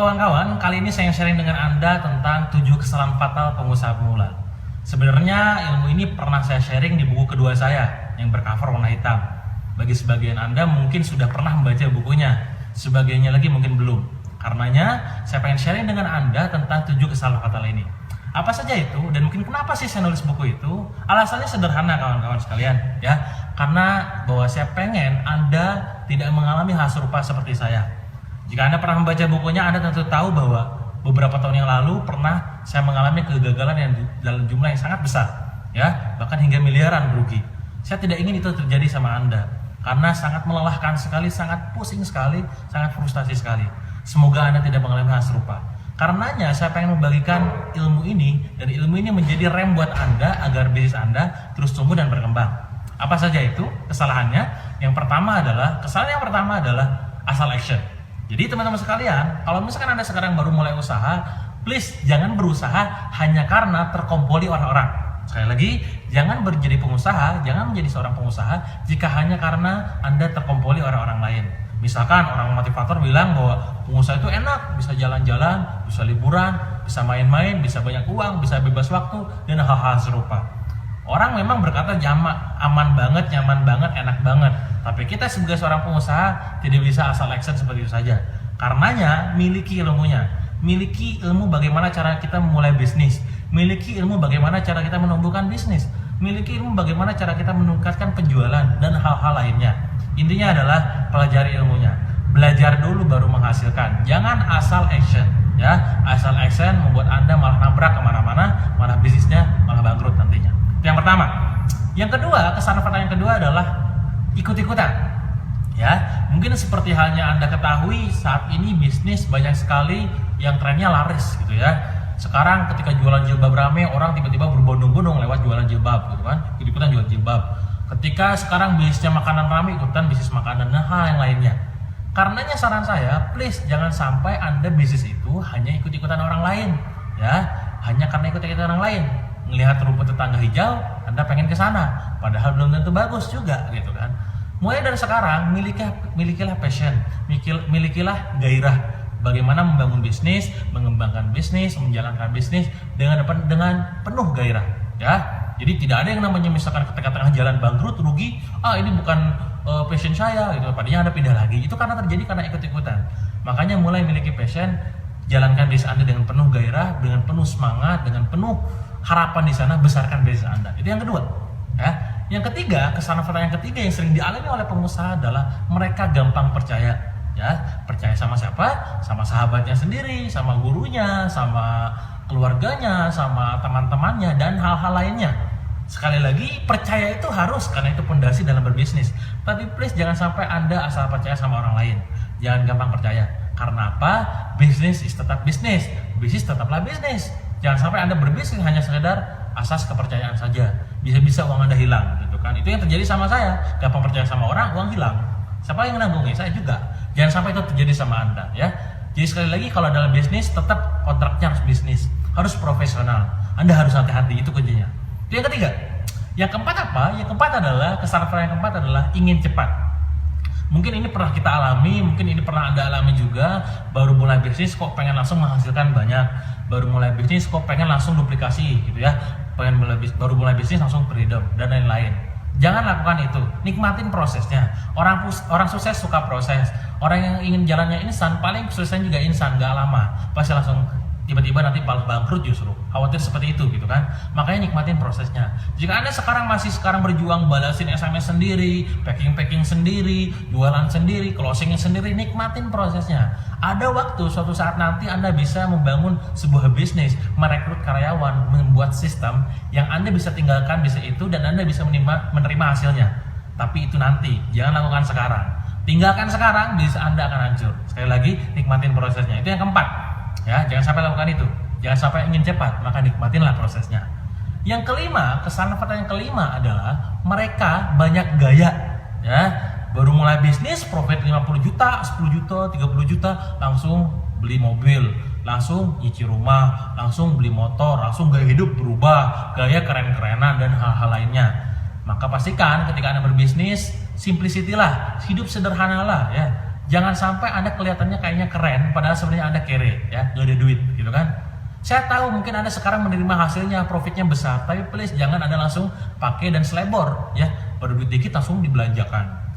kawan-kawan, kali ini saya sharing dengan Anda tentang 7 kesalahan fatal pengusaha pemula. Sebenarnya ilmu ini pernah saya sharing di buku kedua saya yang bercover warna hitam. Bagi sebagian Anda mungkin sudah pernah membaca bukunya, sebagiannya lagi mungkin belum. Karenanya saya pengen sharing dengan Anda tentang 7 kesalahan fatal ini. Apa saja itu dan mungkin kenapa sih saya nulis buku itu? Alasannya sederhana kawan-kawan sekalian ya. Karena bahwa saya pengen Anda tidak mengalami hal serupa seperti saya. Jika Anda pernah membaca bukunya, Anda tentu tahu bahwa beberapa tahun yang lalu pernah saya mengalami kegagalan yang dalam jumlah yang sangat besar, ya, bahkan hingga miliaran rugi. Saya tidak ingin itu terjadi sama Anda, karena sangat melelahkan sekali, sangat pusing sekali, sangat frustasi sekali. Semoga Anda tidak mengalami hal serupa. Karenanya saya pengen membagikan ilmu ini, dan ilmu ini menjadi rem buat Anda agar bisnis Anda terus tumbuh dan berkembang. Apa saja itu kesalahannya? Kesalahan yang pertama adalah asal action. Jadi teman-teman sekalian, kalau misalkan Anda sekarang baru mulai usaha, please jangan berusaha hanya karena terkompoli orang-orang. Sekali lagi, jangan menjadi seorang pengusaha jika hanya karena Anda terkompoli orang-orang lain. Misalkan orang motivator bilang bahwa pengusaha itu enak, bisa jalan-jalan, bisa liburan, bisa main-main, bisa banyak uang, bisa bebas waktu, dan hal-hal serupa. Orang memang berkata aman banget, nyaman banget, enak banget. Tapi kita sebagai seorang pengusaha tidak bisa asal action seperti itu saja. Karenanya miliki ilmunya. Miliki ilmu bagaimana cara kita memulai bisnis. Miliki ilmu bagaimana cara kita menumbuhkan bisnis. Miliki ilmu bagaimana cara kita meningkatkan penjualan dan hal-hal lainnya. Intinya adalah pelajari ilmunya. Belajar dulu baru menghasilkan. Jangan asal action. Ya, asal action membuat Anda malah nabrak kemana-mana, malah bisnisnya malah bangkrut nantinya. Itu yang pertama. Yang kedua, kesalahan fatal yang kedua adalah ikut-ikutan. Ya, mungkin seperti halnya Anda ketahui saat ini bisnis banyak sekali yang trennya laris gitu ya. Sekarang ketika jualan jilbab rame, orang tiba-tiba berbondong-bondong lewat jualan jilbab gitu kan. Ikut-ikutan jualan jilbab. Ketika sekarang bisnisnya makanan rame, ikutan bisnis makanan dan hal yang lainnya. Karenanya saran saya, please jangan sampai Anda bisnis itu hanya ikut-ikutan orang lain, ya. Hanya karena ikut-ikutan orang lain. Melihat rumput tetangga hijau, Anda pengen ke sana, padahal belum tentu bagus juga, gitu kan. Mulai dari sekarang, milikilah passion, milikilah gairah. Bagaimana membangun bisnis, mengembangkan bisnis, menjalankan bisnis dengan penuh gairah, ya. Jadi tidak ada yang namanya misalkan ketika tengah jalan bangkrut, rugi, ini bukan passion saya, gitu. Padahal Anda pindah lagi. Itu karena terjadi karena ikut-ikutan. Makanya mulai miliki passion, jalankan bisnis Anda dengan penuh gairah, dengan penuh semangat, dengan penuh harapan di sana, besarkan bisnis Anda. Itu yang kedua. Ya. Yang ketiga, kesalahan fatal yang ketiga yang sering dialami oleh pengusaha adalah mereka gampang percaya. Ya, percaya sama siapa? Sama sahabatnya sendiri, sama gurunya, sama keluarganya, sama teman-temannya, dan hal-hal lainnya. Sekali lagi, percaya itu harus karena itu pondasi dalam berbisnis. Tapi please jangan sampai Anda asal percaya sama orang lain. Jangan gampang percaya. Karena apa? Bisnis tetap bisnis. Bisnis tetaplah bisnis. Jangan sampai Anda berbisnis hanya sekedar asas kepercayaan saja. Bisa-bisa uang Anda hilang, gitu kan. Itu yang terjadi sama saya. Gampang percaya sama orang, uang hilang. Siapa yang menanggungi? Saya juga. Jangan sampai itu terjadi sama Anda, ya. Jadi sekali lagi, kalau dalam bisnis tetap kontraknya harus bisnis, harus profesional. Anda harus hati-hati, itu kuncinya. Itu yang ketiga. Yang keempat apa? Yang keempat adalah kesalahan yang keempat adalah ingin cepat. Mungkin ini pernah kita alami, mungkin ini pernah Anda alami juga. Baru mulai bisnis kok pengen langsung menghasilkan banyak. Baru mulai bisnis kok pengen langsung duplikasi gitu ya. Baru mulai bisnis langsung freedom dan lain-lain. Jangan lakukan itu. Nikmatin prosesnya. Orang sukses suka proses. Orang yang ingin jalannya instan, paling suksesnya juga instan, gak lama. Pasti langsung tiba-tiba nanti malah bangkrut justru. Khawatir seperti itu gitu kan. Makanya nikmatin prosesnya. Jika Anda masih berjuang balasin SMS sendiri, packing sendiri, jualan sendiri, closingnya sendiri, nikmatin prosesnya. Ada waktu suatu saat nanti Anda bisa membangun sebuah bisnis, merekrut karyawan, membuat sistem yang Anda bisa tinggalkan bisnis itu dan Anda bisa menerima hasilnya. Tapi itu nanti, jangan lakukan sekarang. Tinggalkan sekarang, bisnis Anda akan hancur. Sekali lagi, nikmatin prosesnya. Itu yang keempat. Ya, jangan sampai lakukan itu. Jangan sampai ingin cepat, maka nikmatinlah prosesnya. Yang kelima, kesalahan fatal yang kelima adalah mereka banyak gaya. Ya, baru mulai bisnis, profit 50 juta, 10 juta, 30 juta, langsung beli mobil, langsung nyicil rumah, langsung beli motor, langsung gaya hidup berubah, gaya keren-kerenan dan hal-hal lainnya. Maka pastikan ketika Anda berbisnis, simplicity lah, hidup sederhana lah ya. Jangan sampai Anda kelihatannya kayaknya keren, padahal sebenarnya Anda kere, ya, nggak ada duit, gitu kan? Saya tahu mungkin Anda sekarang menerima hasilnya, profitnya besar, tapi please jangan Anda langsung pakai dan selebor, ya. Baru duit dikit langsung dibelanjakan.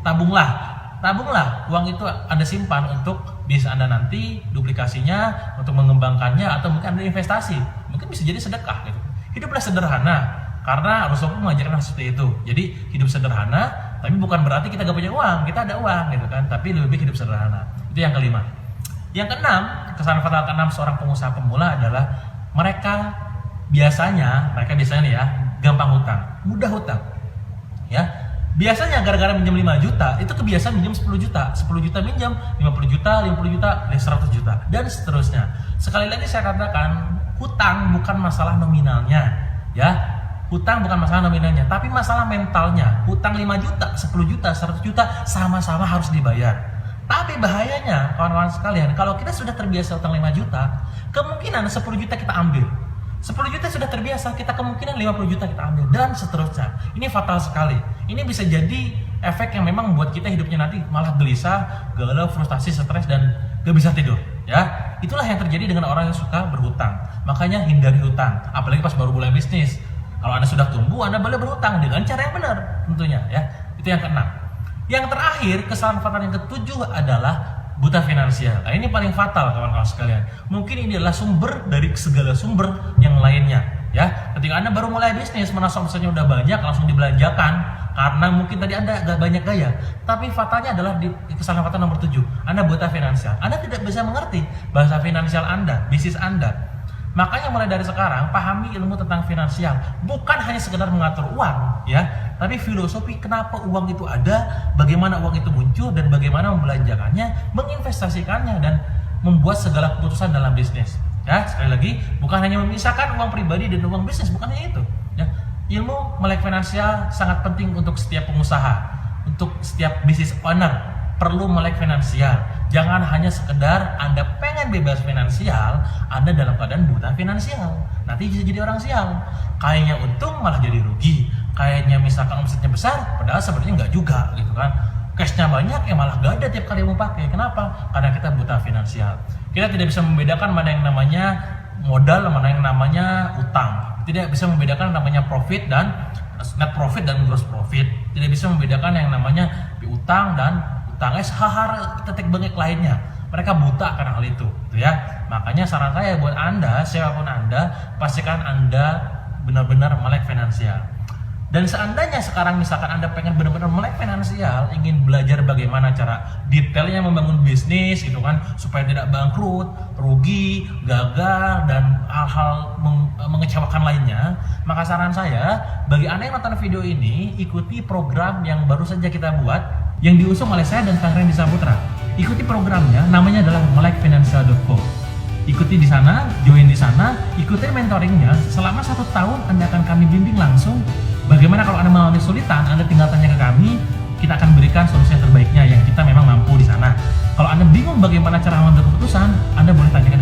Tabunglah uang itu Anda simpan untuk bisnis Anda nanti, duplikasinya, untuk mengembangkannya, atau mungkin Anda investasi. Mungkin bisa jadi sedekah, gitu. Hiduplah sederhana, karena Rasulullah mengajarkan seperti itu. Jadi hidup sederhana, tapi bukan berarti kita gak punya uang, kita ada uang, gitu kan. Tapi lebih baik hidup sederhana. Itu yang kelima. Yang keenam, kesalahan fatal keenam seorang pengusaha pemula adalah mereka biasanya nih ya, gampang hutang, mudah hutang. Ya. Biasanya gara-gara minjem 5 juta, itu kebiasaan minjem 10 juta. 10 juta minjem, 50 juta, 50 juta, 100 juta, dan seterusnya. Sekali lagi saya katakan, hutang bukan masalah nominalnya, ya. Hutang bukan masalah nominalnya, tapi masalah mentalnya. Hutang 5 juta, 10 juta, 100 juta, sama-sama harus dibayar. Tapi bahayanya, kawan-kawan sekalian, kalau kita sudah terbiasa hutang 5 juta, kemungkinan 10 juta kita ambil. 10 juta sudah terbiasa, kita kemungkinan 50 juta kita ambil, dan seterusnya. Ini fatal sekali. Ini bisa jadi efek yang memang membuat kita hidupnya nanti malah gelisah, galau, frustasi, stres, dan gak bisa tidur. Ya, itulah yang terjadi dengan orang yang suka berhutang. Makanya hindari hutang, apalagi pas baru mulai bisnis. Kalau Anda sudah tumbuh, Anda boleh berhutang dengan cara yang benar, tentunya. Ya, itu yang keenam. Yang terakhir, kesalahan fatal yang ketujuh adalah buta finansial. Nah, ini paling fatal kawan-kawan sekalian. Mungkin ini adalah sumber dari segala sumber yang lainnya. Ya, ketika Anda baru mulai bisnis, merasa omsetnya udah banyak, langsung dibelanjakan karena mungkin tadi Anda agak banyak gaya. Tapi fatalnya adalah di kesalahan fatal nomor 7. Anda buta finansial. Anda tidak bisa mengerti bahasa finansial Anda, bisnis Anda. Makanya mulai dari sekarang pahami ilmu tentang finansial, bukan hanya sekedar mengatur uang, ya, tapi filosofi kenapa uang itu ada, bagaimana uang itu muncul, dan bagaimana membelanjakannya, menginvestasikannya, dan membuat segala keputusan dalam bisnis. Ya, sekali lagi, bukan hanya memisahkan uang pribadi dan uang bisnis, bukan hanya itu. Ya, ilmu melek finansial sangat penting untuk setiap pengusaha, untuk setiap business owner. Perlu melek finansial. Jangan hanya sekedar Anda pengen bebas finansial, Anda dalam keadaan buta finansial. Nanti bisa jadi orang sial. Kayaknya untung malah jadi rugi. Kayaknya misalkan omsetnya besar, padahal sebenarnya nggak juga, gitu kan. Cashnya banyak, malah nggak ada tiap kali mau pakai. Kenapa? Karena kita buta finansial. Kita tidak bisa membedakan mana yang namanya modal, mana yang namanya utang. Tidak bisa membedakan namanya profit dan net profit dan gross profit. Tidak bisa membedakan yang namanya piutang dan utang, hal-hal tetek bengek lainnya. Mereka buta karena hal itu, gitu ya. Makanya saran saya buat Anda, siapapun Anda, pastikan Anda benar-benar melek finansial. Dan seandainya sekarang misalkan Anda pengen benar-benar melek finansial, ingin belajar bagaimana cara detailnya membangun bisnis, gitu kan, supaya tidak bangkrut, rugi, gagal, dan hal-hal mengecewakan lainnya, maka saran saya, bagi Anda yang nonton video ini, ikuti program yang baru saja kita buat, yang diusung oleh saya dan Kang Randy Saputra. Ikuti programnya, namanya adalah melekfinancial.co. Ikuti di sana, join di sana, ikuti mentoringnya. Selama 1 tahun Anda akan kami bimbing langsung. Bagaimana kalau Anda mengalami kesulitan, Anda tinggal tanya ke kami. Kita akan berikan solusi yang terbaiknya yang kita memang mampu di sana. Kalau Anda bingung bagaimana cara mengambil keputusan, Anda boleh tanya